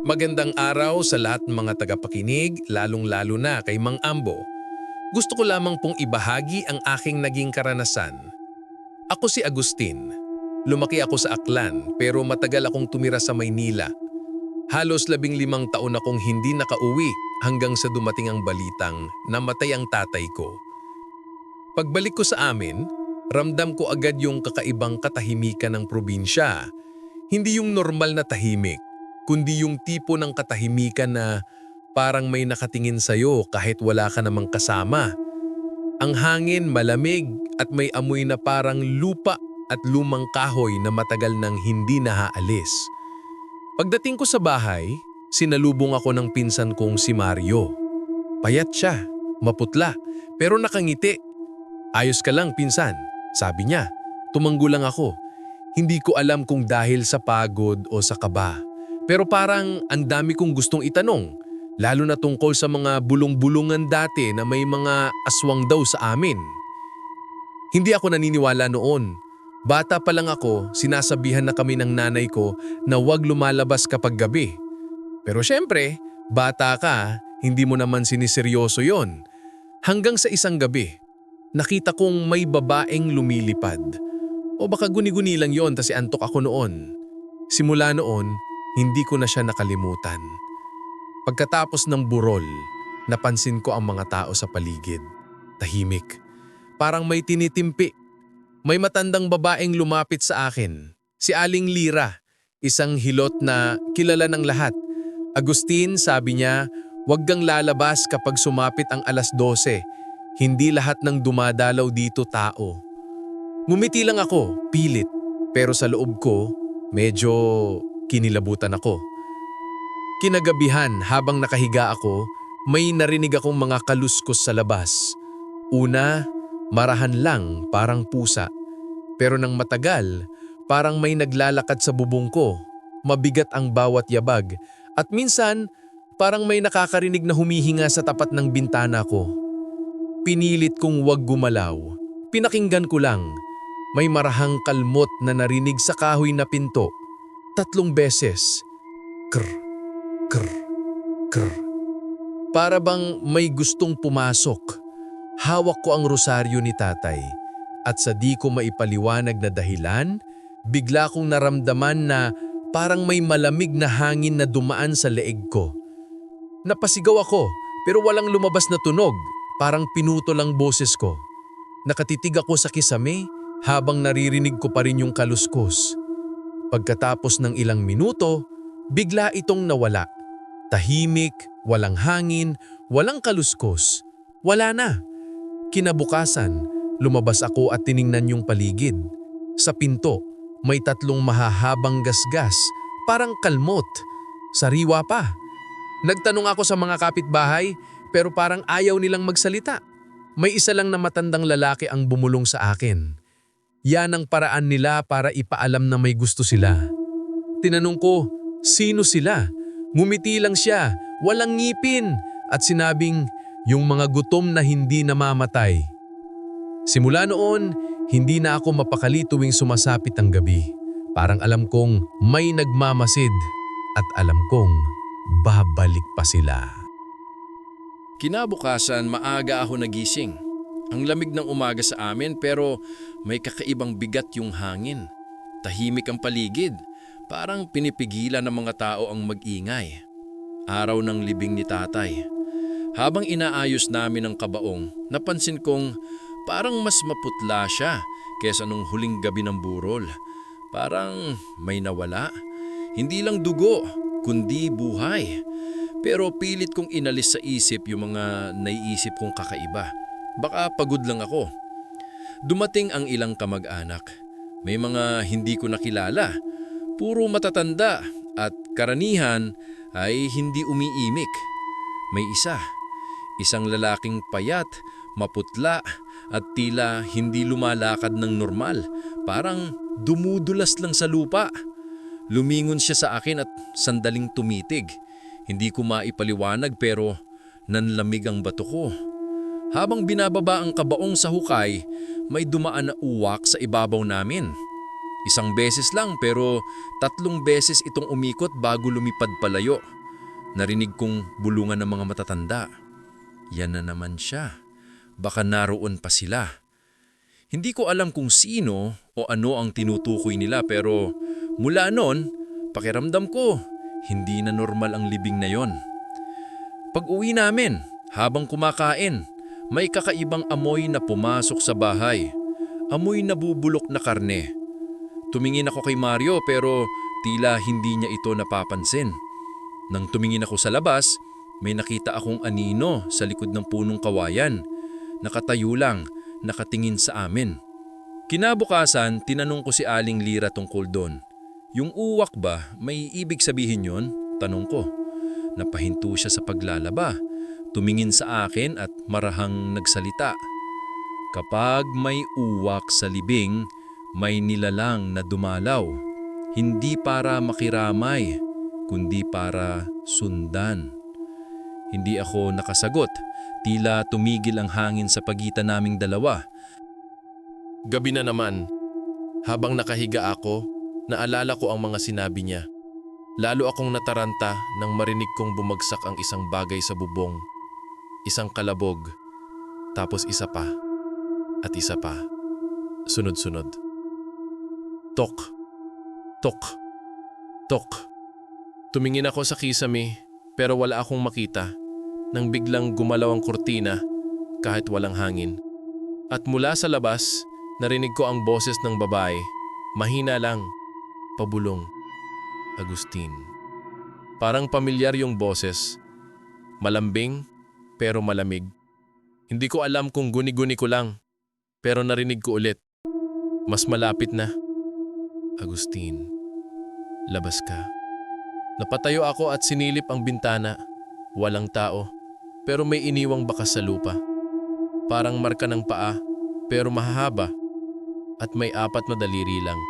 Magandang araw sa lahat ng mga tagapakinig, lalong-lalo na kay Mang Ambo. Gusto ko lamang pong ibahagi ang aking naging karanasan. Ako si Agustin. Lumaki ako sa Aklan pero matagal akong tumira sa Maynila. Halos 15 taon akong hindi nakauwi hanggang sa dumating ang balitang namatay ang tatay ko. Pagbalik ko sa amin, ramdam ko agad yung kakaibang katahimikan ng probinsya. Hindi yung normal na tahimik, kundi yung tipo ng katahimikan na parang may nakatingin sa'yo kahit wala ka namang kasama. Ang hangin malamig at may amoy na parang lupa at lumang kahoy na matagal nang hindi naaalis. Pagdating ko sa bahay, sinalubong ako ng pinsan kong si Mario. Payat siya, maputla, pero nakangiti. "Ayos ka lang, pinsan," sabi niya. Tumanggo lang ako. Hindi ko alam kung dahil sa pagod o sa kaba. Pero parang ang dami kong gustong itanong, lalo na tungkol sa mga bulong-bulungan dati na may mga aswang daw sa amin. Hindi ako naniniwala noon. Bata pa lang ako, sinasabihan na kami ng nanay ko na huwag lumalabas kapag gabi. Pero syempre, bata ka, hindi mo naman siniseryoso yon. Hanggang sa isang gabi, nakita kong may babaeng lumilipad. O baka guni-guni lang yon kasi antok ako noon. Simula noon, hindi ko na siya nakalimutan. Pagkatapos ng burol, napansin ko ang mga tao sa paligid. Tahimik. Parang may tinitimpi. May matandang babaeng lumapit sa akin. Si Aling Lira, isang hilot na kilala ng lahat. "Agustin," sabi niya, "wag kang lalabas kapag sumapit ang 12:00. Hindi lahat ng dumadalaw dito tao." Ngumiti lang ako, pilit. Pero sa loob ko, medyo kinilabutan ako. Kinagabihan habang nakahiga ako, may narinig akong mga kaluskos sa labas. Una, marahan lang parang pusa. Pero nang matagal, parang may naglalakad sa bubong ko. Mabigat ang bawat yabag at minsan parang may nakakarinig na humihinga sa tapat ng bintana ko. Pinilit kong huwag gumalaw. Pinakinggan ko lang. May marahang kalmot na narinig sa kahoy na pinto. 3 beses. Krr, krr, krr. Para bang may gustong pumasok. Hawak ko ang rosaryo ni tatay. At sa di ko maipaliwanag na dahilan, bigla kong naramdaman na parang may malamig na hangin na dumaan sa leeg ko. Napasigaw ako pero walang lumabas na tunog, parang pinuto lang boses ko. Nakatitig ako sa kisame habang naririnig ko pa rin yung kaluskos. Pagkatapos ng ilang minuto, bigla itong nawala. Tahimik, walang hangin, walang kaluskos. Wala na. Kinabukasan, lumabas ako at tiningnan yung paligid. Sa pinto, may 3 mahahabang gasgas, parang kalmot. Sariwa pa. Nagtanong ako sa mga kapitbahay pero parang ayaw nilang magsalita. May isa lang na matandang lalaki ang bumulong sa akin. Yan ang paraan nila para ipaalam na may gusto sila. Tinanong ko, sino sila? Ngumiti lang siya, walang ngipin, at sinabing, yung mga gutom na hindi namamatay. Simula noon, hindi na ako mapakali tuwing sumasapit ang gabi. Parang alam kong may nagmamasid at alam kong babalik pa sila. Kinabukasan, maaga ako nagising. Ang lamig ng umaga sa amin pero may kakaibang bigat yung hangin. Tahimik ang paligid, parang pinipigilan ng mga tao ang mag-ingay. Araw ng libing ni tatay. Habang inaayos namin ang kabaong, napansin kong parang mas maputla siya kesa nung huling gabi ng burol. Parang may nawala. Hindi lang dugo, kundi buhay. Pero pilit kong inalis sa isip yung mga naiisip kong kakaiba. Baka pagod lang ako. Dumating ang ilang kamag-anak. May mga hindi ko nakilala. Puro matatanda at karanihan ay hindi umiimik. May isang lalaking payat, maputla at tila hindi lumalakad ng normal. Parang dumudulas lang sa lupa. Lumingon siya sa akin at sandaling tumitig. Hindi ko maipaliwanag pero nanlamig ang bato ko. Habang binababa ang kabaong sa hukay, may dumaan na uwak sa ibabaw namin. Isang beses lang pero 3 beses itong umikot bago lumipad palayo. Narinig kong bulungan ng mga matatanda. Yan na naman siya. Baka naroon pa sila. Hindi ko alam kung sino o ano ang tinutukoy nila pero mula noon, pakiramdam ko, hindi na normal ang libing na yon. Pag-uwi namin, habang kumakain, may kakaibang amoy na pumasok sa bahay. Amoy nabubulok na karne. Tumingin ako kay Mario pero tila hindi niya ito napapansin. Nang tumingin ako sa labas, may nakita akong anino sa likod ng punong kawayan. Nakatayo lang, nakatingin sa amin. Kinabukasan, tinanong ko si Aling Lira tungkol doon. Yung uwak ba, may ibig sabihin yon? Tanong ko. Napahinto siya sa paglalaba. Tumingin sa akin at marahang nagsalita. Kapag may uwak sa libing, may nilalang na dumalaw. Hindi para makiramay, kundi para sundan. Hindi ako nakasagot. Tila tumigil ang hangin sa pagitan naming dalawa. Gabi na naman. Habang nakahiga ako, naalala ko ang mga sinabi niya. Lalo akong nataranta nang marinig kong bumagsak ang isang bagay sa bubong. Isang kalabog, tapos isa pa, at isa pa. Sunod-sunod. Tok, tok, tok. Tumingin ako sa kisame pero wala akong makita nang biglang gumalaw ang kurtina kahit walang hangin. At mula sa labas, narinig ko ang boses ng babae. Mahina lang, pabulong. Agustin. Parang pamilyar yung boses. Malambing pero malamig. Hindi ko alam kung guni-guni ko lang pero narinig ko ulit. Mas malapit na. Agustin, labas ka. Napatayo ako at sinilip ang bintana. Walang tao pero may iniwang bakas sa lupa. Parang marka ng paa pero mahahaba at may 4 na daliri lang.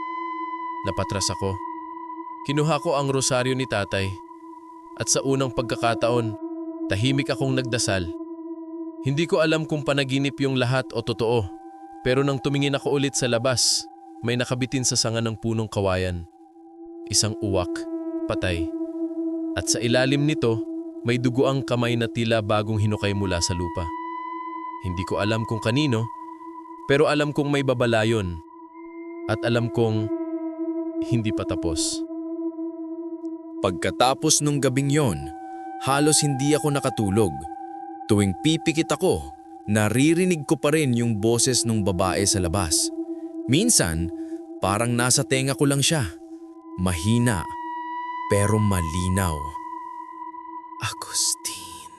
Napatras ako. Kinuha ko ang rosaryo ni tatay at sa unang pagkakataon, tahimik akong nagdasal. Hindi ko alam kung panaginip yung lahat o totoo, pero nang tumingin ako ulit sa labas, may nakabitin sa sanga ng punong kawayan. Isang uwak, patay. At sa ilalim nito, may dugo ang kamay na tila bagong hinukay mula sa lupa. Hindi ko alam kung kanino, pero alam kong may babalayon. At alam kong hindi pa tapos. Pagkatapos nung gabing yon, halos hindi ako nakatulog. Tuwing pipikit ako, naririnig ko pa rin yung boses ng babae sa labas. Minsan, parang nasa tenga ko lang siya. Mahina, pero malinaw. Agustin.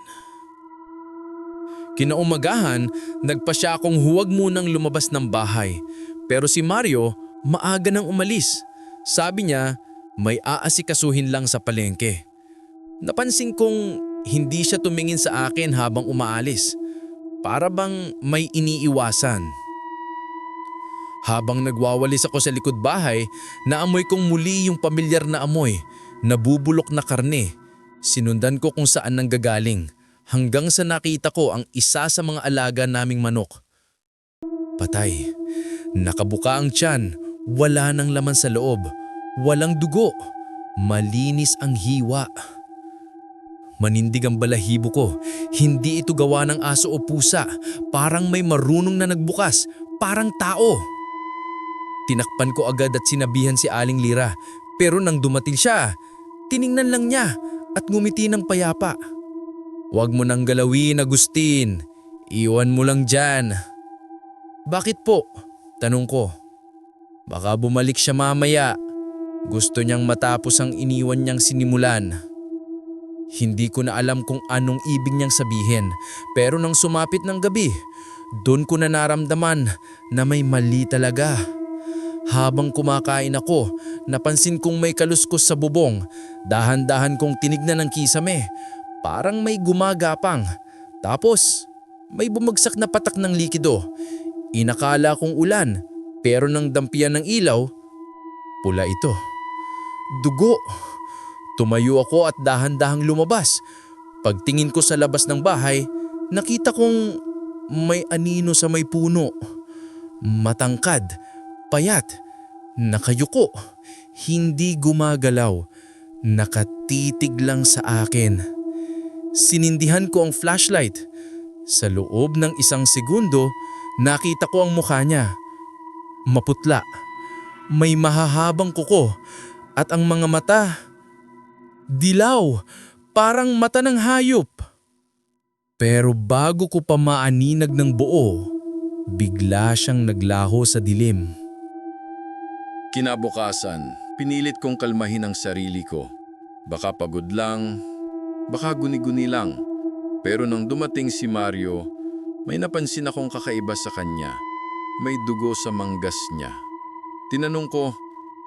Kinaumagahan, nagpa siya akong huwag munang lumabas ng bahay. Pero si Mario, maaga nang umalis. Sabi niya, may aasikasuhin lang sa palengke. Napansin kong hindi siya tumingin sa akin habang umaalis. Para bang may iniiwasan. Habang nagwawalis ako sa likod bahay, naamoy kong muli yung pamilyar na amoy, nabubulok na karne. Sinundan ko kung saan nanggagaling, hanggang sa nakita ko ang isa sa mga alaga naming manok. Patay. Nakabuka ang tiyan, wala nang laman sa loob. Walang dugo, malinis ang hiwa. Manindig ang balahibo ko, hindi ito gawa ng aso o pusa, parang may marunong na nagbukas, parang tao. Tinakpan ko agad at sinabihan si Aling Lira, pero nang dumating siya, tiningnan lang niya at ngumiti ng payapa. Huwag mo nang galawin, Agustin, iwan mo lang dyan. Bakit po? Tanong ko. Baka bumalik siya mamaya. Gusto niyang matapos ang iniwan niyang sinimulan. Hindi ko na alam kung anong ibig niyang sabihin, pero nang sumapit ng gabi, doon ko na naramdaman na may mali talaga. Habang kumakain ako, napansin kong may kaluskos sa bubong. Dahan-dahan kong tinignan ng kisame, parang may gumagapang. Tapos, may bumagsak na patak ng likido. Inakala kong ulan, pero nang dampian ng ilaw, pula ito. Dugo. Tumayo ako at dahan-dahang lumabas. Pagtingin ko sa labas ng bahay, nakita kong may anino sa may puno. Matangkad, payat, nakayuko, hindi gumagalaw, nakatitig lang sa akin. Sinindihan ko ang flashlight. Sa loob ng isang segundo, nakita ko ang mukha niya. Maputla. May mahahabang kuko at ang mga mata dilaw, parang mata ng hayop. Pero bago ko pa maaninag ng buo, bigla siyang naglaho sa dilim. Kinabukasan, pinilit kong kalmahin ang sarili ko. Baka pagod lang, baka guni-guni lang. Pero nang dumating si Mario, may napansin akong kakaiba sa kanya. May dugo sa manggas niya. Tinanong ko,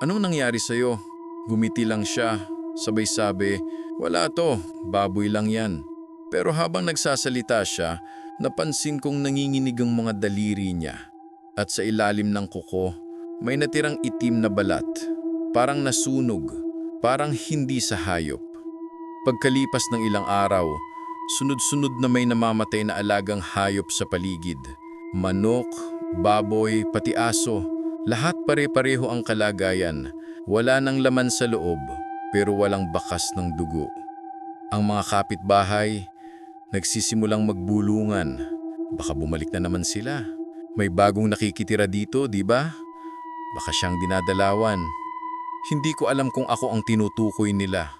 anong nangyari sa'yo? Gumiti lang siya, sabay sabi, wala to, baboy lang yan. Pero habang nagsasalita siya, napansin kong nanginginig ang mga daliri niya. At sa ilalim ng kuko, may natirang itim na balat. Parang nasunog, parang hindi sa hayop. Pagkalipas ng ilang araw, sunod-sunod na may namamatay na alagang hayop sa paligid. Manok, baboy, pati aso, lahat pare-pareho ang kalagayan. Wala nang laman sa loob, pero walang bakas ng dugo. Ang mga kapitbahay, nagsisimulang magbulungan. Baka bumalik na naman sila. May bagong nakikitira dito, di ba? Baka siyang dinadalawan. Hindi ko alam kung ako ang tinutukoy nila.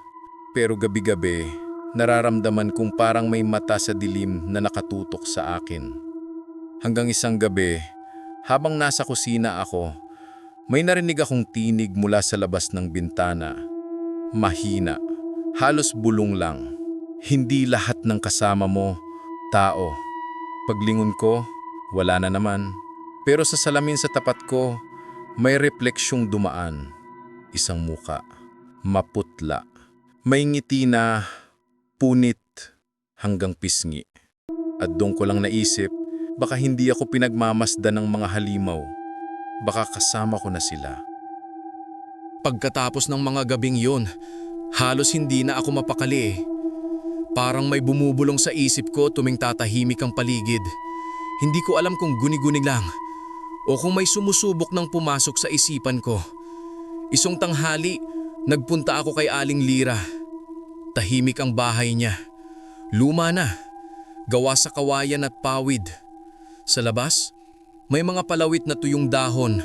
Pero gabi-gabi, nararamdaman kong parang may mata sa dilim na nakatutok sa akin. Hanggang isang gabi, habang nasa kusina ako, may narinig akong tinig mula sa labas ng bintana. Mahina, halos bulong lang. Hindi lahat ng kasama mo, tao. Paglingon ko, wala na naman. Pero sa salamin sa tapat ko, may refleksyong dumaan. Isang muka, maputla. May ngiti na punit hanggang pisngi. At doon ko lang naisip, baka hindi ako pinagmamasdan ng mga halimaw. Baka kasama ko na sila. Pagkatapos ng mga gabing yun, halos hindi na ako mapakali. Parang may bumubulong sa isip ko tuwing tatahimik ang paligid. Hindi ko alam kung guni-guni lang o kung may sumusubok ng pumasok sa isipan ko. Isang tanghali, nagpunta ako kay Aling Lira. Tahimik ang bahay niya. Luma na, gawa sa kawayan at pawid. Sa labas, may mga palawit na tuyong dahon,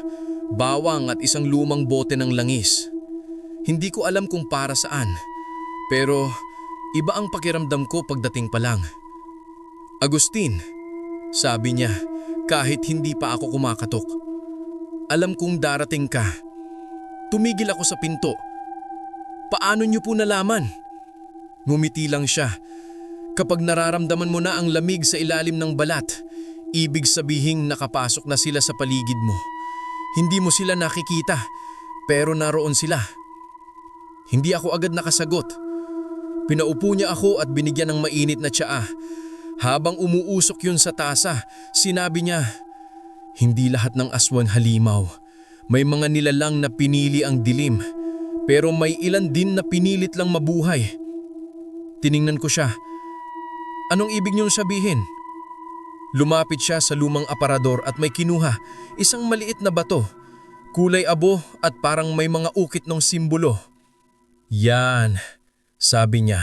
bawang at isang lumang bote ng langis. Hindi ko alam kung para saan, pero iba ang pakiramdam ko pagdating pa lang. Agustin, sabi niya kahit hindi pa ako kumakatok. Alam kong darating ka. Tumigil ako sa pinto. Paano niyo po nalaman? Ngumiti lang siya. Kapag nararamdaman mo na ang lamig sa ilalim ng balat, ibig sabihing nakapasok na sila sa paligid mo. Hindi mo sila nakikita, pero naroon sila. Hindi ako agad nakasagot. Pinaupo niya ako at binigyan ng mainit na tsaa. Habang umuusok yun sa tasa, sinabi niya, hindi lahat ng aswang halimaw. May mga nilalang na pinili ang dilim, pero may ilan din na pinilit lang mabuhay. Tiningnan ko siya. Anong ibig niyong sabihin? Lumapit siya sa lumang aparador at may kinuha, isang maliit na bato. Kulay abo at parang may mga ukit ng simbolo. Yan, sabi niya,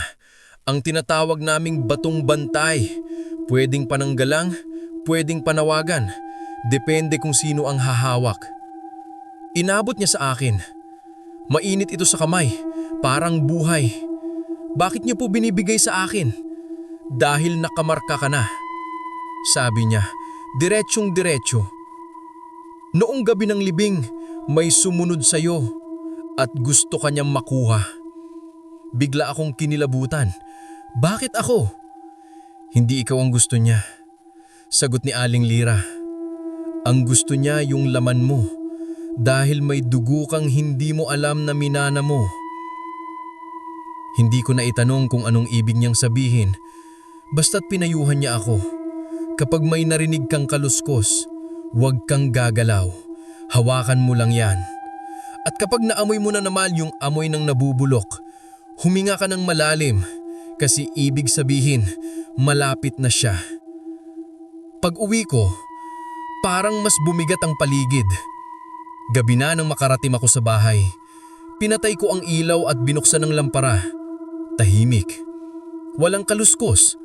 ang tinatawag naming batong bantay. Pwedeng pananggalang, pwedeng panawagan. Depende kung sino ang hahawak. Inabot niya sa akin. Mainit ito sa kamay, parang buhay. Bakit niyo po binibigay sa akin? Dahil nakamarka ka na. Sabi niya, diretsyong diretso. Noong gabi ng libing, may sumunod sa'yo at gusto kanyang makuha. Bigla akong kinilabutan. Bakit ako? Hindi ikaw ang gusto niya. Sagot ni Aling Lira. Ang gusto niya yung laman mo dahil may dugo kang hindi mo alam na minana mo. Hindi ko na itanong kung anong ibig niyang sabihin. Basta't pinayuhan niya ako. Kapag may narinig kang kaluskos, huwag kang gagalaw. Hawakan mo lang yan. At kapag naamoy mo na naman yung amoy ng nabubulok, huminga ka ng malalim kasi ibig sabihin malapit na siya. Pag uwi ko, parang mas bumigat ang paligid. Gabi na nang makarating ako sa bahay. Pinatay ko ang ilaw at binuksan ng lampara. Tahimik. walang kaluskos.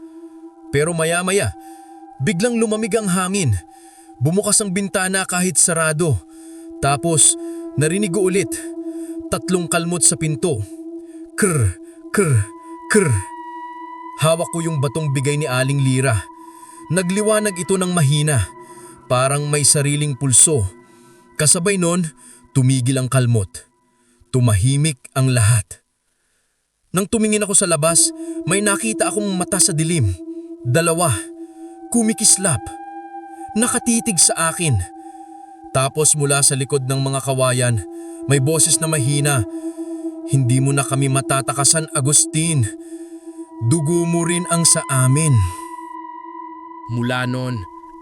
Pero maya-maya, biglang lumamig ang hangin. Bumukas ang bintana kahit sarado. Tapos narinig ko ulit, 3 kalmot sa pinto. Krr, krr, krr. Hawak ko yung batong bigay ni Aling Lira. Nagliwanag ito ng mahina, parang may sariling pulso. Kasabay nun, tumigil ang kalmot. Tumahimik ang lahat. Nang tumingin ako sa labas, may nakita akong mata sa dilim. 2, kumikislap. Nakatitig sa akin. Tapos mula sa likod ng mga kawayan, may boses na mahina. Hindi mo na kami matatakasan, Agustin. Dugo mo rin ang sa amin. Mula noon,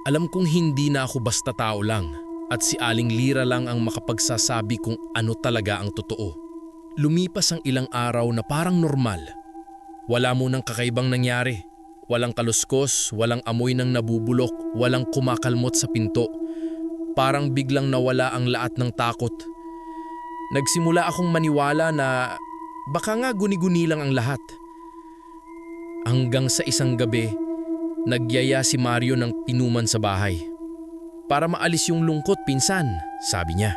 alam kong hindi na ako basta tao lang at si Aling Lira lang ang makapagsasabi kung ano talaga ang totoo. Lumipas ang ilang araw na parang normal. Wala munang kakaibang nangyari. Walang kaluskos, walang amoy ng nabubulok, walang kumakalmot sa pinto. Parang biglang nawala ang lahat ng takot. Nagsimula akong maniwala na baka nga guni-guni lang ang lahat. Hanggang sa isang gabi, nagyaya si Mario ng inuman sa bahay. Para maalis yung lungkot, pinsan, sabi niya.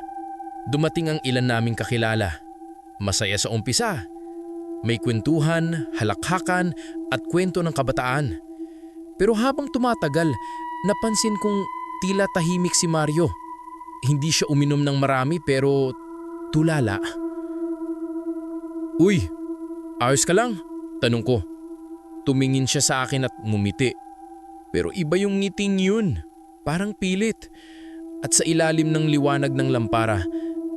Dumating ang ilan naming kakilala. Masaya sa umpisa. May kwentuhan, halakhakan at kwento ng kabataan. Pero habang tumatagal, napansin kong tila tahimik si Mario. Hindi siya uminom ng marami pero tulala. Uy, ayos ka lang? Tanong ko. Tumingin siya sa akin at ngumiti. Pero iba yung ngiting yun. Parang pilit. At sa ilalim ng liwanag ng lampara,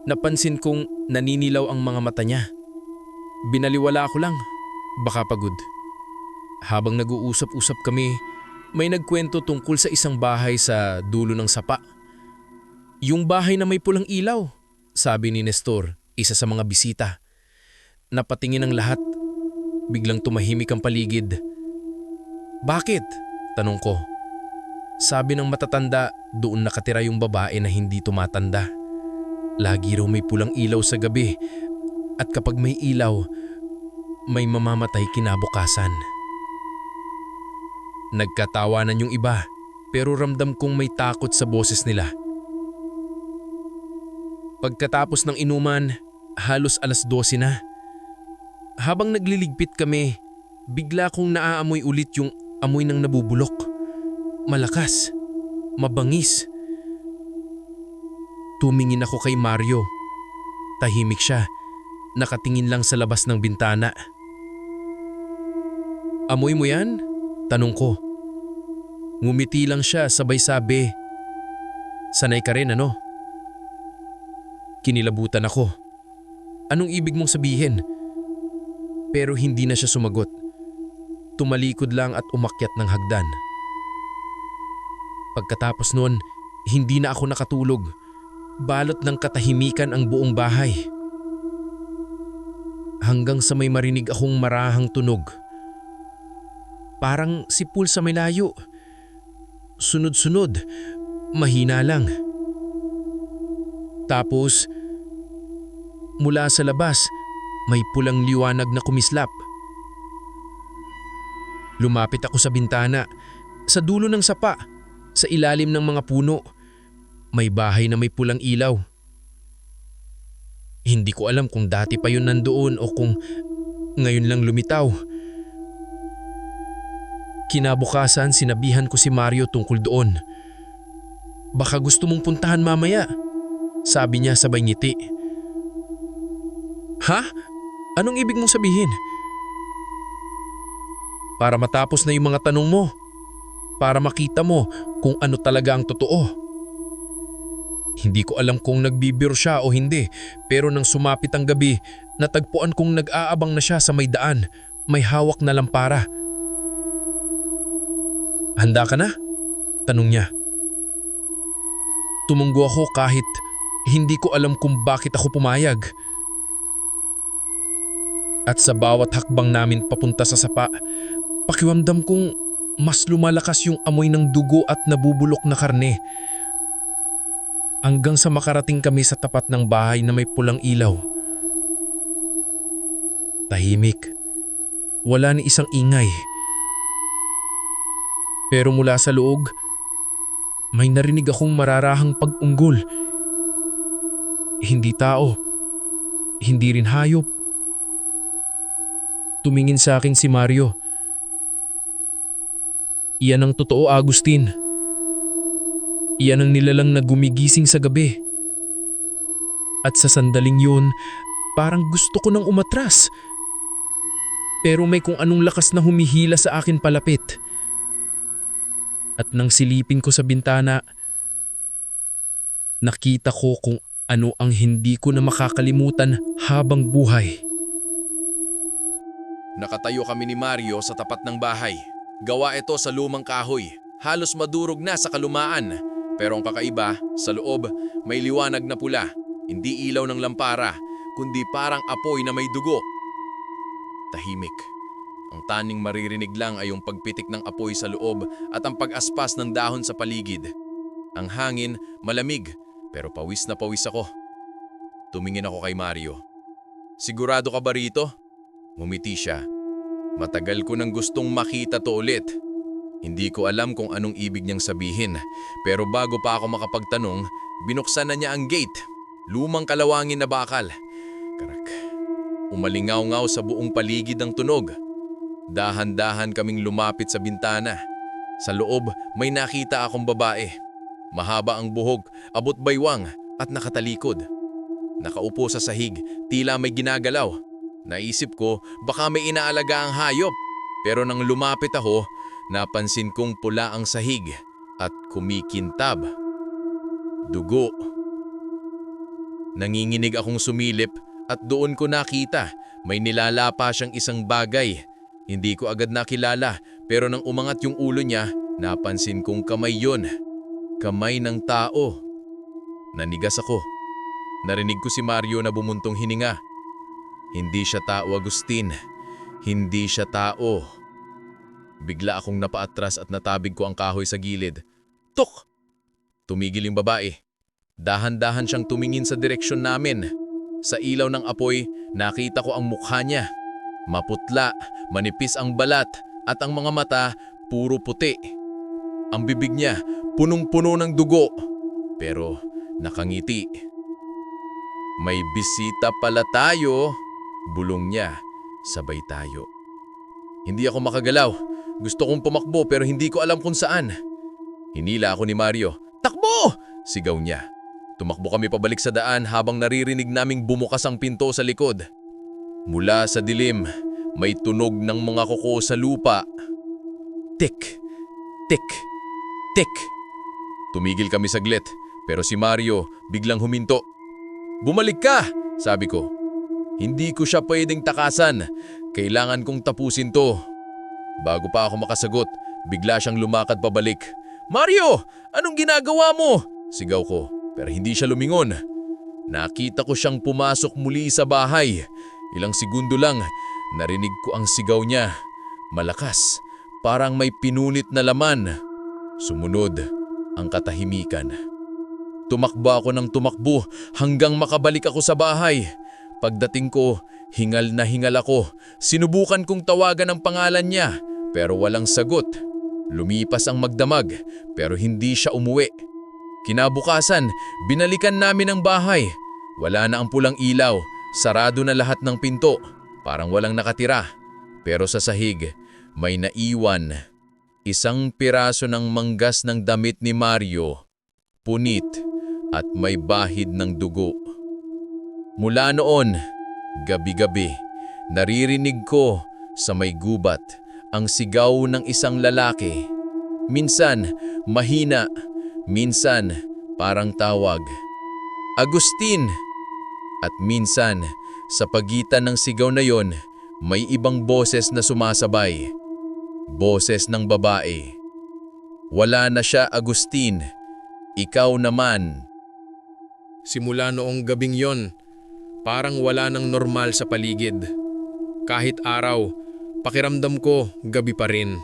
napansin kong naninilaw ang mga mata niya. Binaliwala ko lang. Baka pagod. Habang nag-uusap-usap kami, may nagkwento tungkol sa isang bahay sa dulo ng sapa. Yung bahay na may pulang ilaw, sabi ni Nestor, isa sa mga bisita. Napatingin ang lahat. Biglang tumahimik ang paligid. Bakit? Tanong ko. Sabi ng matatanda, doon nakatira yung babae na hindi tumatanda. Lagi raw may pulang ilaw sa gabi at kapag may ilaw, may mamamatay kinabukasan. Nagkatawanan yung iba pero ramdam kong may takot sa boses nila. Pagkatapos ng inuman, halos 12:00 na. Habang nagliligpit kami, bigla kong naaamoy ulit yung amoy ng nabubulok. Malakas, mabangis. Tumingin ako kay Mario. Tahimik siya, nakatingin lang sa labas ng bintana. Amoy mo yan? Tanong ko. Ngumiti lang siya sabay sabi, sanay ka rin ano? Kinilabutan ako. Anong ibig mong sabihin? Pero hindi na siya sumagot. Tumalikod lang at umakyat ng hagdan. Pagkatapos noon, hindi na ako nakatulog. Balot ng katahimikan ang buong bahay. Hanggang sa may marinig akong marahang tunog. Parang sipul sa may layo. Sunod-sunod, mahina lang. Tapos, mula sa labas, may pulang liwanag na kumislap. Lumapit ako sa bintana, sa dulo ng sapa, sa ilalim ng mga puno. May bahay na may pulang ilaw. Hindi ko alam kung dati pa yun nandoon o kung ngayon lang lumitaw. Kinabukasan sinabihan ko si Mario tungkol doon. Baka gusto mong puntahan mamaya, sabi niya sabay ngiti. Ha? Anong ibig mong sabihin? Para matapos na yung mga tanong mo. Para makita mo kung ano talaga ang totoo. Hindi ko alam kung nagbibiro siya o hindi, pero nang sumapit ang gabi, natagpuan kong nag-aabang na siya sa may daan, may hawak na lampara. Handa ka na? Tanong niya. Tumunggo ako kahit hindi ko alam kung bakit ako pumayag. At sa bawat hakbang namin papunta sa sapa, pakiramdam kong mas lumalakas yung amoy ng dugo at nabubulok na karne. Hanggang sa makarating kami sa tapat ng bahay na may pulang ilaw. Tahimik, wala ni isang ingay. Pero mula sa loob, may narinig akong mararahang pag-unggol. Hindi tao, hindi rin hayop. Tumingin sa akin si Mario. Iyan ang totoo, Agustin. Iyan ang nilalang na gumigising sa gabi. At sa sandaling yun, parang gusto ko nang umatras. Pero may kung anong lakas na humihila sa akin palapit. At nang silipin ko sa bintana, nakita ko kung ano ang hindi ko na makakalimutan habang buhay. Nakatayo kami ni Mario sa tapat ng bahay. Gawa ito sa lumang kahoy. Halos madurog na sa kalumaan. Pero ang kakaiba, sa loob, may liwanag na pula. Hindi ilaw ng lampara, kundi parang apoy na may dugo. Tahimik. Ang taning maririnig lang ay yung pagpitik ng apoy sa loob at ang pag-aspas ng dahon sa paligid. Ang hangin, malamig, pero pawis na pawis ako. Tumingin ako kay Mario. Sigurado ka ba rito? Ngumiti siya. Matagal ko nang gustong makita to ulit. Hindi ko alam kung anong ibig niyang sabihin, pero bago pa ako makapagtanong, binuksan na niya ang gate. Lumang kalawangin na bakal. Karak. Umalingaw-ngaw sa buong paligid ang tunog. Dahan-dahan kaming lumapit sa bintana. Sa loob, may nakita akong babae. Mahaba ang buhok, abot baywang at nakatalikod. Nakaupo sa sahig, tila may ginagalaw. Naisip ko, baka may inaalaga ang hayop. Pero nang lumapit ako, napansin kong pula ang sahig at kumikintab. Dugo. Nanginginig akong sumilip at doon ko nakita may nilalapa siyang isang bagay. Hindi ko agad nakilala pero nang umangat yung ulo niya, napansin kong kamay yun. Kamay ng tao. Nanigas ako. Narinig ko si Mario na bumuntong hininga. Hindi siya tao, Agustin. Hindi siya tao. Bigla akong napaatras at natabig ko ang kahoy sa gilid. Tok! Tumigil yung babae. Dahan-dahan siyang tumingin sa direksyon namin. Sa ilaw ng apoy, nakita ko ang mukha niya. Maputla, manipis ang balat at ang mga mata puro puti. Ang bibig niya punong-puno ng dugo. Pero nakangiti. May bisita pala tayo. Bulong niya, sabay tayo. Hindi ako makagalaw. Gusto kong pumakbo pero hindi ko alam kung saan. Hinila ako ni Mario. Takbo! Sigaw niya. Tumakbo kami pabalik sa daan habang naririnig naming bumukas ang pinto sa likod. Mula sa dilim, may tunog ng mga kuko sa lupa. Tik, tik, tik. Tumigil kami saglit pero si Mario biglang huminto. Bumalik ka! Sabi ko. Hindi ko siya pwedeng takasan. Kailangan kong tapusin to. Bago pa ako makasagot, bigla siyang lumakad pabalik. Mario! Anong ginagawa mo? Sigaw ko. Pero hindi siya lumingon. Nakita ko siyang pumasok muli sa bahay. Ilang segundo lang, narinig ko ang sigaw niya. Malakas, parang may pinunit na laman. Sumunod ang katahimikan. Tumakbo ako ng tumakbo hanggang makabalik ako sa bahay. Pagdating ko, hingal na hingal ako. Sinubukan kong tawagan ang pangalan niya pero walang sagot. Lumipas ang magdamag pero hindi siya umuwi. Kinabukasan, binalikan namin ang bahay. Wala na ang pulang ilaw, sarado na lahat ng pinto, parang walang nakatira. Pero sa sahig, may naiwan. Isang piraso ng manggas ng damit ni Mario, punit at may bahid ng dugo. Mula noon, gabi-gabi, naririnig ko sa may gubat ang sigaw ng isang lalaki. Minsan, mahina. Minsan, parang tawag, Agustin! At minsan, sa pagitan ng sigaw na yon, may ibang boses na sumasabay. Boses ng babae. Wala na siya, Agustin. Ikaw naman. Simula noong gabing yon, parang wala nang normal sa paligid. Kahit araw, pakiramdam ko gabi pa rin.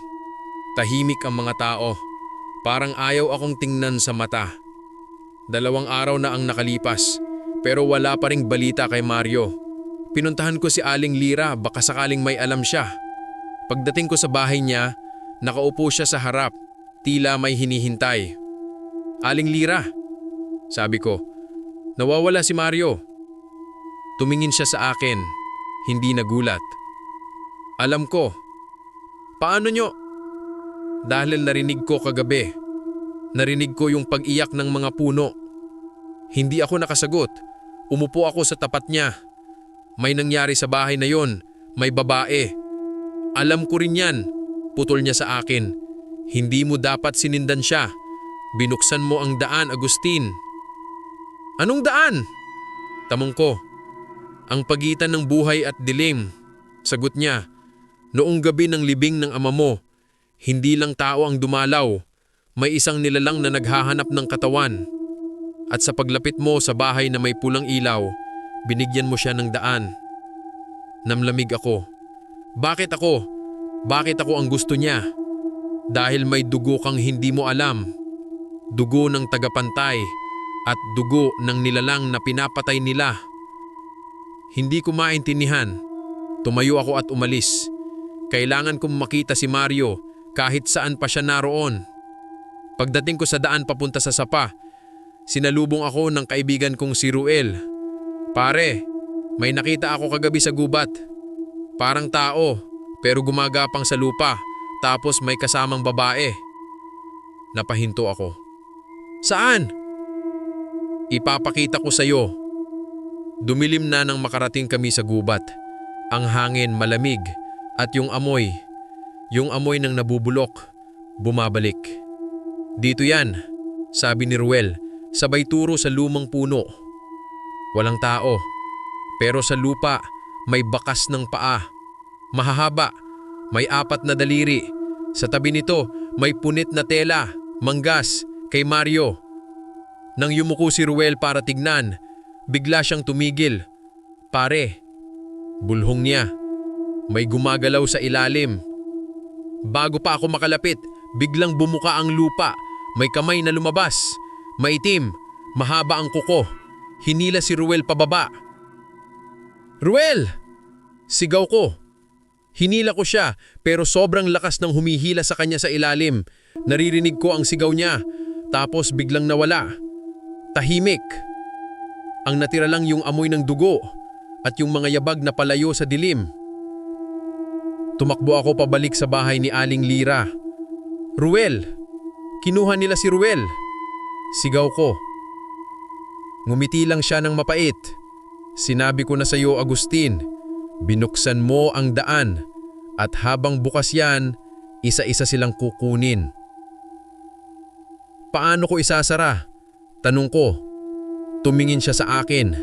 Tahimik ang mga tao. Parang ayaw akong tingnan sa mata. 2 araw na ang nakalipas, pero wala pa ring balita kay Mario. Pinuntahan ko si Aling Lira, baka sakaling may alam siya. Pagdating ko sa bahay niya, nakaupo siya sa harap, tila may hinihintay. "Aling Lira," sabi ko, "nawawala si Mario." Tumingin siya sa akin, hindi nagulat. "Alam ko." "Paano nyo?" "Dahil narinig ko kagabi. Narinig ko yung pag-iyak ng mga puno." Hindi ako nakasagot. Umupo ako sa tapat niya. "May nangyari sa bahay na yon, may babae." "Alam ko rin yan," putol niya sa akin. "Hindi mo dapat sinindan siya. Binuksan mo ang daan, Agustin." "Anong daan?" Tamong ko. "Ang pagitan ng buhay at dilim." Sagot niya. "Noong gabi ng libing ng ama mo, hindi lang tao ang dumalaw. May isang nilalang na naghahanap ng katawan. At sa paglapit mo sa bahay na may pulang ilaw, binigyan mo siya ng daan." Namlamig ako. Bakit ako? Bakit ako ang gusto niya? Dahil may dugo kang hindi mo alam. Dugo ng tagapantay at dugo ng nilalang na pinapatay nila. Hindi ko maintindihan. Tumayo ako at umalis. Kailangan kong makita si Mario kahit saan pa siya naroon. Pagdating ko sa daan papunta sa sapa, sinalubong ako ng kaibigan kong si Ruel. "Pare, may nakita ako kagabi sa gubat. Parang tao, pero gumagapang sa lupa, tapos may kasamang babae." Napahinto ako. "Saan?" "Ipapakita ko sa iyo." Dumilim na nang makarating kami sa gubat. Ang hangin malamig at yung amoy ng nabubulok, bumabalik. "Dito yan," sabi ni Ruel, sabay turo sa lumang puno. Walang tao, pero sa lupa may bakas ng paa. Mahahaba, may 4 na daliri. Sa tabi nito may punit na tela, manggas, kay Mario. Nang yumuko si Ruel para tignan, bigla siyang tumigil. "Pare," bulhong niya, "may gumagalaw sa ilalim." Bago pa ako makalapit, biglang bumuka ang lupa. May kamay na lumabas. Maitim, mahaba ang kuko. Hinila si Ruel pababa. "Ruel!" Sigaw ko. Hinila ko siya, pero sobrang lakas ng humihila sa kanya sa ilalim. Naririnig ko ang sigaw niya, tapos biglang nawala. Tahimik. Ang natira lang yung amoy ng dugo at yung mga yabag na palayo sa dilim. Tumakbo ako pabalik sa bahay ni Aling Lira. "Ruel! Kinuha nila si Ruel!" Sigaw ko. Ngumiti lang siya ng mapait. "Sinabi ko na sa iyo, Agustin, binuksan mo ang daan at habang bukas yan, isa-isa silang kukunin." "Paano ko isasara?" tanong ko. Tumingin siya sa akin.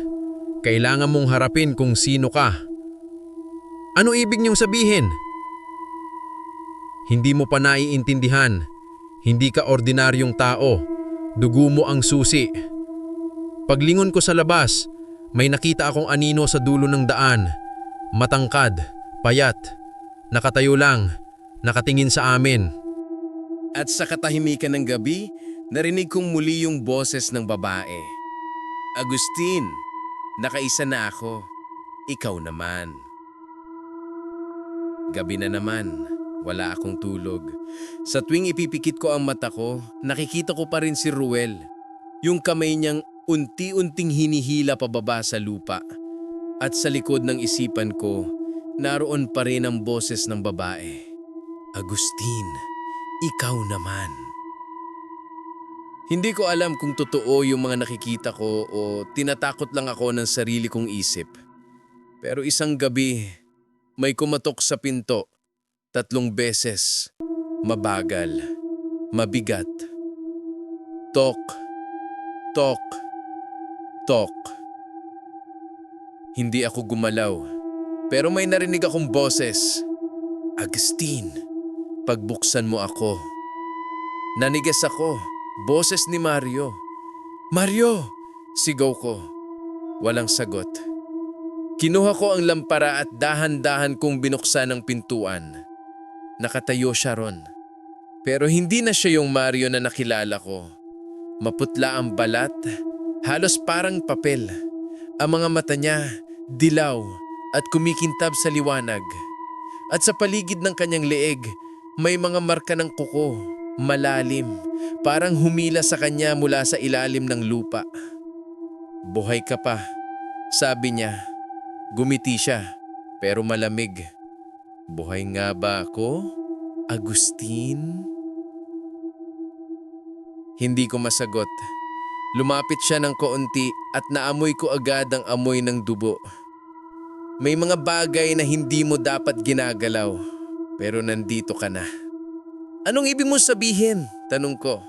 "Kailangan mong harapin kung sino ka." "Ano ibig niyong sabihin?" "Hindi mo pa naiintindihan. Hindi ka ordinaryong tao. Dugo mo ang susi." Paglingon ko sa labas, may nakita akong anino sa dulo ng daan. Matangkad, payat, nakatayo lang, nakatingin sa amin. At sa katahimikan ng gabi, narinig kong muli yung boses ng babae. "Agustin, nakaisa na ako. Ikaw naman." Gabi na naman, wala akong tulog. Sa tuwing ipipikit ko ang mata ko, nakikita ko pa rin si Ruel. Yung kamay niyang unti-unting hinihila pababa sa lupa. At sa likod ng isipan ko, naroon pa rin ang boses ng babae. "Agustin, ikaw naman." Hindi ko alam kung totoo yung mga nakikita ko o tinatakot lang ako ng sarili kong isip. Pero isang gabi, may kumatok sa pinto 3 beses. Mabagal, mabigat. Tok, tok, tok. Hindi ako gumalaw, pero may narinig akong boses. "Agustin, pagbuksan mo ako." Nanigas ako. Boses ni Mario. "Mario!" sigaw ko. Walang sagot. Kinuha ko ang lampara at dahan-dahan kong binuksan ang pintuan. Nakatayo siya ron. Pero hindi na siya yung Mario na nakilala ko. Maputla ang balat, halos parang papel. Ang mga mata niya, dilaw at kumikintab sa liwanag. At sa paligid ng kanyang leeg, may mga marka ng kuko, malalim, parang humila sa kanya mula sa ilalim ng lupa. "Buhay ka pa," sabi niya. Gumiti siya, pero malamig. "Buhay nga ba ako, Agustin?" Hindi ko masagot. Lumapit siya ng kaunti at naamoy ko agad ang amoy ng dugo. May mga bagay na hindi mo dapat ginagalaw, pero nandito ka na. "Anong ibig mo sabihin?" tanong ko.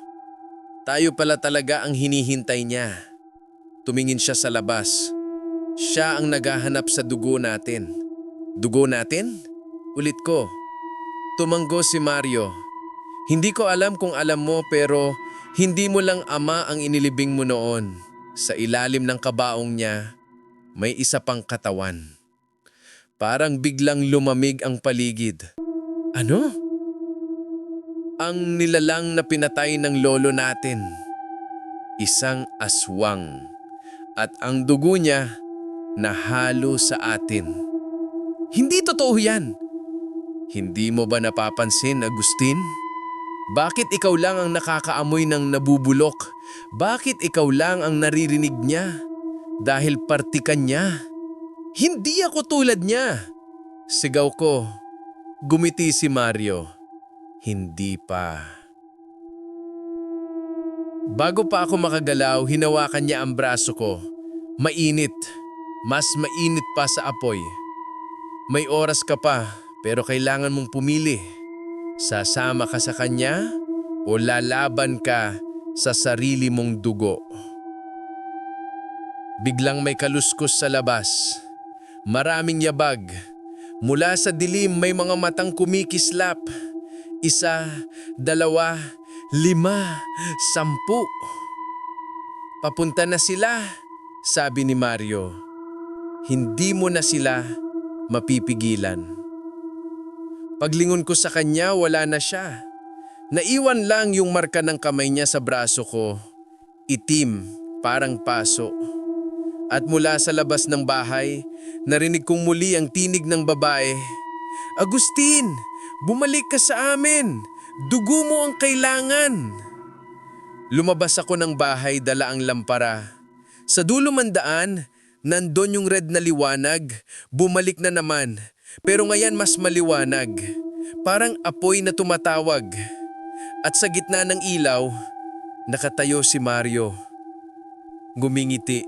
Tayo pala talaga ang hinihintay niya. Tumingin siya sa labas. Siya ang naghahanap sa dugo natin. "Dugo natin?" Ulit ko. Tumanggo si Mario. "Hindi ko alam kung alam mo pero hindi mo lang ama ang inilibing mo noon. Sa ilalim ng kabaong niya, may isa pang katawan." Parang biglang lumamig ang paligid. "Ano?" "Ang nilalang na pinatay ng lolo natin. Isang aswang. At ang dugo niya nahalo sa atin." "Hindi totoo yan." "Hindi mo ba napapansin, Agustin? Bakit ikaw lang ang nakakaamoy ng nabubulok? Bakit ikaw lang ang naririnig niya? Dahil partikan niya." "Hindi ako tulad niya!" sigaw ko. Gumiti si Mario. "Hindi pa." Bago pa ako makagalaw, hinawakan niya ang braso ko. Mainit. Mas mainit pa sa apoy. "May oras ka pa, pero kailangan mong pumili. Sasama ka sa kanya o lalaban ka sa sarili mong dugo?" Biglang may kaluskos sa labas. Maraming yabag. Mula sa dilim may mga matang kumikislap. 1, 2, 5, 10. "Papunta na sila," sabi ni Mario. "Hindi mo na sila mapipigilan." Paglingon ko sa kanya, wala na siya. Naiwan lang yung marka ng kamay niya sa braso ko. Itim, parang paso. At mula sa labas ng bahay, narinig kong muli ang tinig ng babae. "Agustin, bumalik ka sa amin! Dugo mo ang kailangan!" Lumabas ako ng bahay, dala ang lampara. Sa dulo man daan, nandun yung red na liwanag. Bumalik na naman, pero ngayon mas maliwanag. Parang apoy na tumatawag. At sa gitna ng ilaw, nakatayo si Mario. Gumingiti.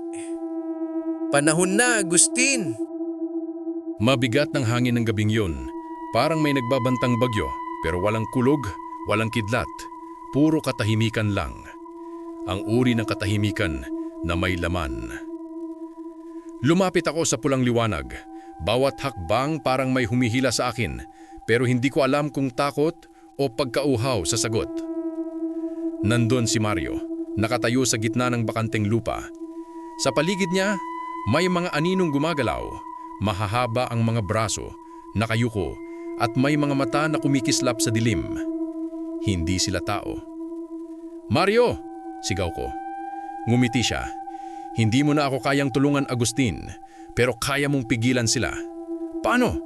"Panahon na, Agustin!" Mabigat ng hangin ng gabing yun. Parang may nagbabantang bagyo, pero walang kulog, walang kidlat. Puro katahimikan lang. Ang uri ng katahimikan na may laman. Lumapit ako sa pulang liwanag. Bawat hakbang parang may humihila sa akin, pero hindi ko alam kung takot o pagkauhaw sa sagot. Nandun si Mario, nakatayo sa gitna ng bakanteng lupa. Sa paligid niya, may mga aninong gumagalaw. Mahahaba ang mga braso, nakayuko, at may mga mata na kumikislap sa dilim. Hindi sila tao. "Mario!" sigaw ko. Ngumiti siya. "Hindi mo na ako kayang tulungan, Agustin, pero kaya mong pigilan sila." "Paano?"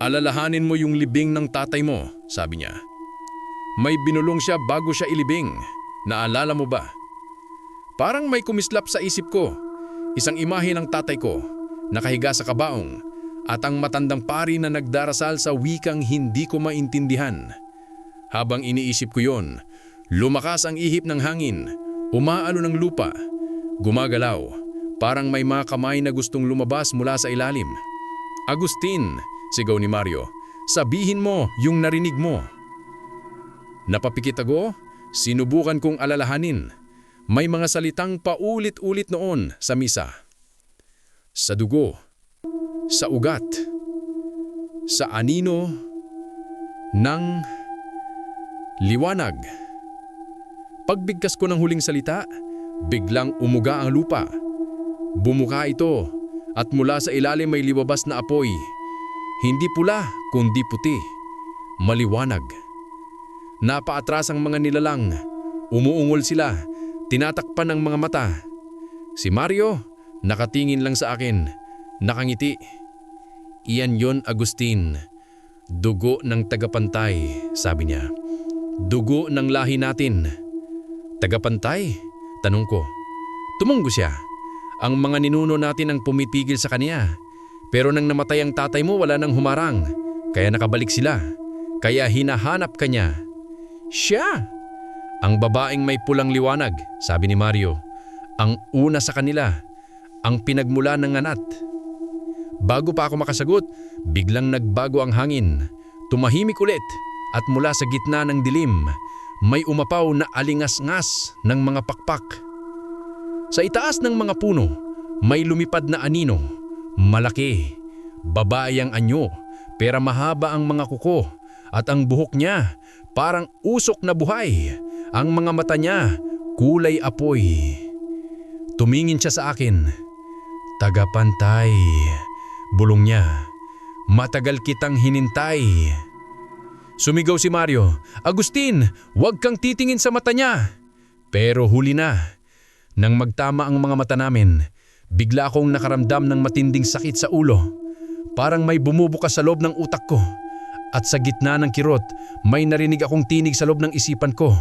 "Alalahanin mo yung libing ng tatay mo," sabi niya. "May binulong siya bago siya ilibing. Naalala mo ba?" Parang may kumislap sa isip ko. Isang imahe ng tatay ko, nakahiga sa kabaong, at ang matandang pari na nagdarasal sa wikang hindi ko maintindihan. Habang iniisip ko yon, lumakas ang ihip ng hangin, umaalo ng lupa, gumagalaw, parang may mga kamay na gustong lumabas mula sa ilalim. "Agustin!" sigaw ni Mario. "Sabihin mo yung narinig mo." Napapikit ako, sinubukan kong alalahanin. May mga salitang paulit-ulit noon sa misa. Sa dugo, sa ugat, sa anino ng liwanag. Pagbigkas ko ng huling salita, biglang umuga ang lupa. Bumuka ito at mula sa ilalim may liwabas na apoy. Hindi pula kundi puti, maliwanag. Napaatras ang mga nilalang, umuungol sila, tinatakpan ng mga mata. Si Mario, nakatingin lang sa akin, nakangiti. "Iyan yon, Agustin. Dugo ng tagapantay, sabi niya. Dugo ng lahi natin. Tagapantay? Tanong ko. Tumunggo siya. Ang mga ninuno natin ang pumipigil sa kanya. Pero nang namatay ang tatay mo, wala nang humarang. Kaya nakabalik sila. Kaya hinahanap ka niya. Siya! Ang babaeng may pulang liwanag, sabi ni Mario. Ang una sa kanila. Ang pinagmula ng anat. Bago pa ako makasagot, biglang nagbago ang hangin. Tumahimik ulit at mula sa gitna ng dilim, may umapaw na alingas-ngas ng mga pakpak. Sa itaas ng mga puno, may lumipad na anino. Malaki, babae ang anyo, pero mahaba ang mga kuko at ang buhok niya parang usok na buhay. Ang mga mata niya kulay apoy. Tumingin siya sa akin. Tagapantay, bulong niya. Matagal kitang hinintay. Sumigaw si Mario, Agustin, huwag kang titingin sa mata niya. Pero huli na. Nang magtama ang mga mata namin, bigla akong nakaramdam ng matinding sakit sa ulo. Parang may bumubukas sa loob ng utak ko. At sa gitna ng kirot, may narinig akong tinig sa loob ng isipan ko.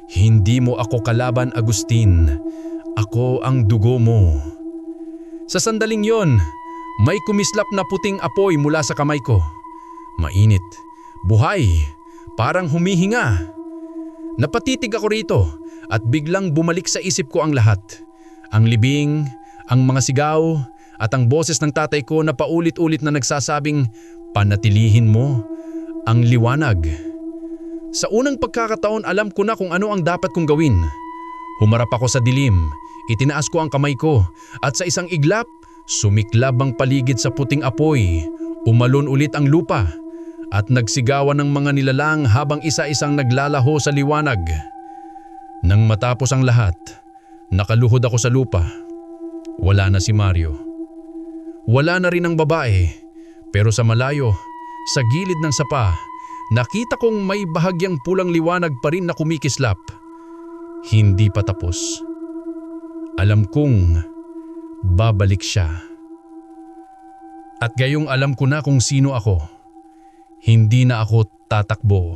Hindi mo ako kalaban, Agustin. Ako ang dugo mo. Sa sandaling yon, may kumislap na puting apoy mula sa kamay ko. Mainit, buhay, parang humihinga. Napatitig ako rito at biglang bumalik sa isip ko ang lahat. Ang libing, ang mga sigaw at ang boses ng tatay ko na paulit-ulit na nagsasabing, panatilihin mo ang liwanag. Sa unang pagkakataon alam ko na kung ano ang dapat kong gawin. Humarap ako sa dilim, itinaas ko ang kamay ko at sa isang iglap, sumiklab ang paligid sa puting apoy. Umalon ulit ang lupa at nagsigawan ng mga nilalang habang isa-isang naglalaho sa liwanag. Nang matapos ang lahat, nakaluhod ako sa lupa. Wala na si Mario. Wala na rin ang babae, pero sa malayo, sa gilid ng sapa, nakita kong may bahagyang pulang liwanag pa rin na kumikislap. Hindi pa tapos. Alam kong babalik siya. At gayong alam ko na kung sino ako. Hindi na ako tatakbo.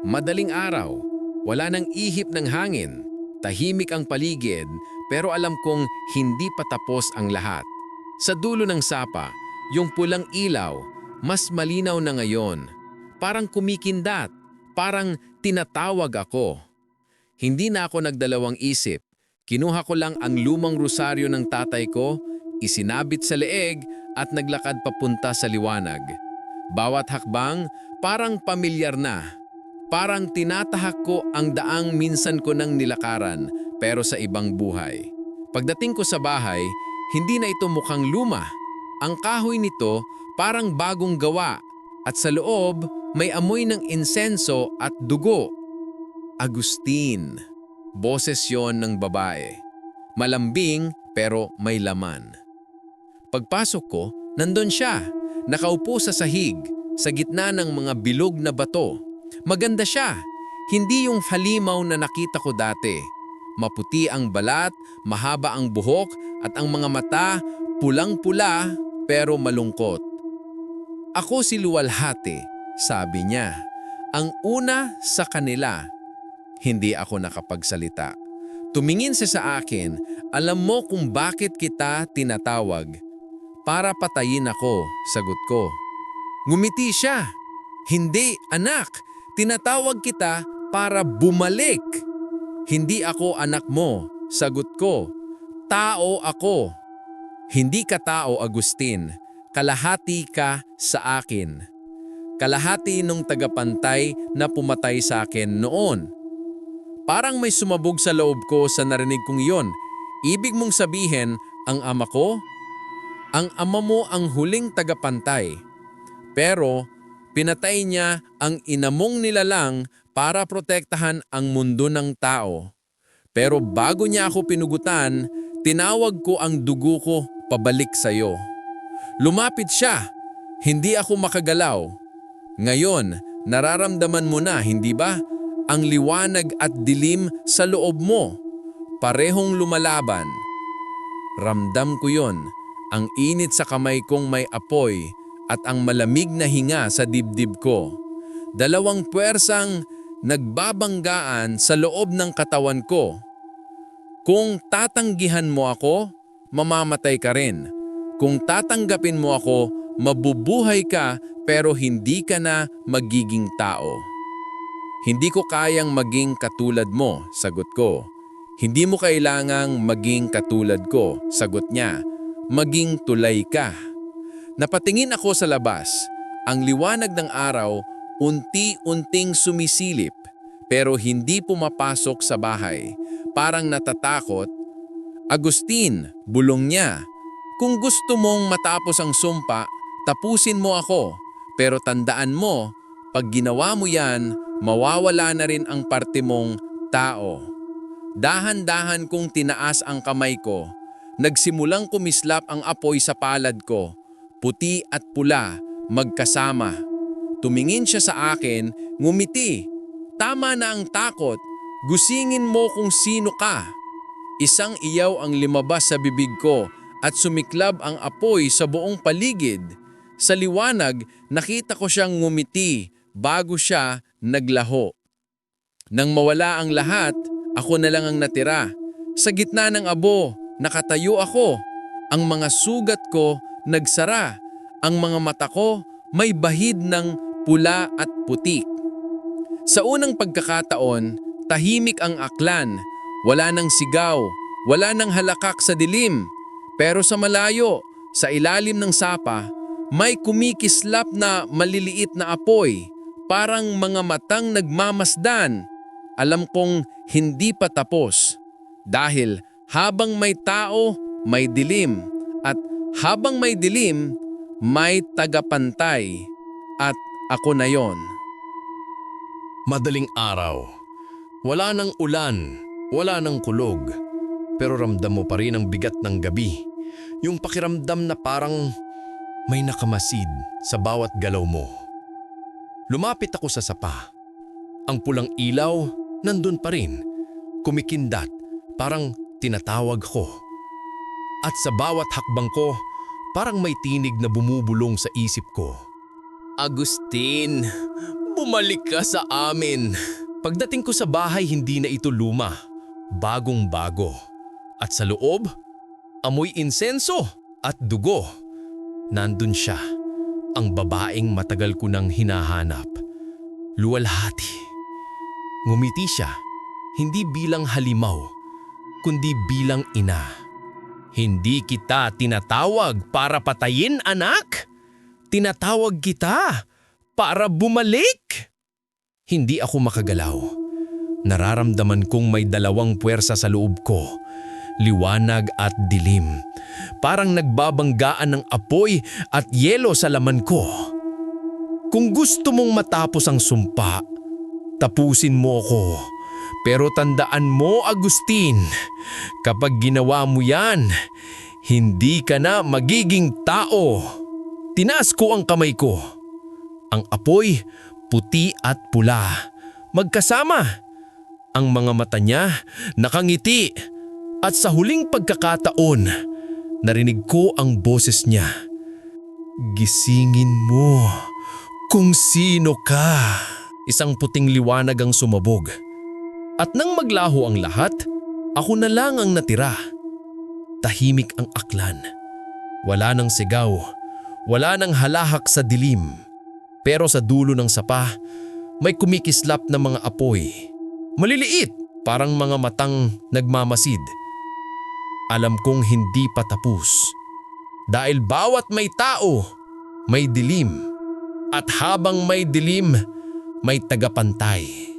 Madaling araw, wala nang ihip ng hangin. Tahimik ang paligid, pero alam kong hindi pa tapos ang lahat. Sa dulo ng sapa, yung pulang ilaw, mas malinaw na ngayon. Parang kumikindat, parang tinatawag ako. Hindi na ako nagdalawang isip. Kinuha ko lang ang lumang rosaryo ng tatay ko, isinabit sa leeg at naglakad papunta sa liwanag. Bawat hakbang parang pamilyar na. Parang tinatahak ko ang daang minsan ko nang nilakaran pero sa ibang buhay. Pagdating ko sa bahay, hindi na ito mukhang luma. Ang kahoy nito parang bagong gawa at sa loob may amoy ng insenso at dugo. Agustin. Boses yon ng babae. Malambing pero may laman. Pagpasok ko, nandun siya. Nakaupo sa sahig, sa gitna ng mga bilog na bato. Maganda siya. Hindi yung halimaw na nakita ko dati. Maputi ang balat, mahaba ang buhok at ang mga mata pulang-pula pero malungkot. Ako si Luwalhati, sabi niya. Ang una sa kanila. Hindi ako nakapagsalita. Tumingin siya sa akin, alam mo kung bakit kita tinatawag. Para patayin ako, sagot ko. Ngumiti siya. Hindi, anak. Tinatawag kita para bumalik. Hindi ako anak mo, sagot ko. Tao ako. Hindi ka tao, Agustin. Kalahati ka sa akin. Kalahati nung tagapantay na pumatay sa akin noon. Parang may sumabog sa loob ko sa narinig kong iyon. Ibig mong sabihin, ang ama ko? Ang ama mo ang huling tagapantay. Pero pinatay niya ang ina mong nilalang para protektahan ang mundo ng tao. Pero bago niya ako pinugutan, tinawag ko ang dugo ko pabalik sa iyo. Lumapit siya. Hindi ako makagalaw. Ngayon, nararamdaman mo na, hindi ba? Ang liwanag at dilim sa loob mo. Parehong lumalaban. Ramdam ko yon. Ang init sa kamay kong may apoy at ang malamig na hinga sa dibdib ko. Dalawang puwersang nagbabanggaan sa loob ng katawan ko. Kung tatanggihan mo ako, mamamatay ka rin. Kung tatanggapin mo ako, mabubuhay ka pero hindi ka na magiging tao. Hindi ko kayang maging katulad mo, sagot ko. Hindi mo kailangang maging katulad ko, sagot niya. Maging tulay ka. Napatingin ako sa labas. Ang liwanag ng araw unti-unting sumisilip pero hindi pumapasok sa bahay. Parang natatakot. Agustin, bulong niya. Kung gusto mong matapos ang sumpa, tapusin mo ako. Pero tandaan mo, pag ginawa mo yan, mawawala na rin ang parte mong tao. Dahan-dahan kong tinaas ang kamay ko. Nagsimulang kumislap ang apoy sa palad ko. Puti at pula, magkasama. Tumingin siya sa akin, ngumiti. Tama na ang takot. Gusingin mo kung sino ka. Isang iyaw ang lumabas sa bibig ko at sumiklab ang apoy sa buong paligid. Sa liwanag, nakita ko siyang ngumiti bago siya naglaho. Nang mawala ang lahat, ako na lang ang natira. Sa gitna ng abo, nakatayo ako. Ang mga sugat ko nagsara. Ang mga mata ko may bahid ng pula at putik. Sa unang pagkakataon, tahimik ang aklan. Wala nang sigaw, wala nang halakak sa dilim. Pero sa malayo, sa ilalim ng sapa, may kumikislap na maliliit na apoy. Parang mga matang nagmamasdan. Alam kong hindi pa tapos. Dahil habang may tao, may dilim. At habang may dilim, may tagapantay. At ako na yon. Madaling araw. Wala nang ulan, wala nang kulog. Pero ramdam mo pa rin ang bigat ng gabi. Yung pakiramdam na parang may nakamasid sa bawat galaw mo. Lumapit ako sa sapa. Ang pulang ilaw nandun pa rin. Kumikindat, parang tinatawag ko. At sa bawat hakbang ko, parang may tinig na bumubulong sa isip ko. Agustin, bumalik ka sa amin. Pagdating ko sa bahay, hindi na ito luma. Bagong-bago. At sa loob, amoy insenso at dugo. Nandun siya, ang babaeng matagal ko nang hinahanap. Luwalhati. Ngumiti siya, hindi bilang halimaw, kundi bilang ina. Hindi kita tinatawag para patayin, anak. Tinatawag kita para bumalik. Hindi ako makagalaw. Nararamdaman kong may dalawang puwersa sa loob ko. Liwanag at dilim. Parang nagbabanggaan ng apoy at yelo sa laman ko. Kung gusto mong matapos ang sumpa, tapusin mo ko. Pero tandaan mo, Agustin, kapag ginawa mo yan, hindi ka na magiging tao. Tinaas ko ang kamay ko. Ang apoy, puti at pula. Magkasama. Ang mga mata niya nakangiti. At sa huling pagkakataon, narinig ko ang boses niya. Gisingin mo kung sino ka. Isang puting liwanag ang sumabog. At nang maglaho ang lahat, ako na lang ang natira. Tahimik ang aklan. Wala nang sigaw, wala nang halahak sa dilim. Pero sa dulo ng sapa, may kumikislap na mga apoy. Maliliit, parang mga matang nagmamasid. Alam kong hindi pa tapos. Dahil bawat may tao, may dilim. At habang may dilim, may tagapantay.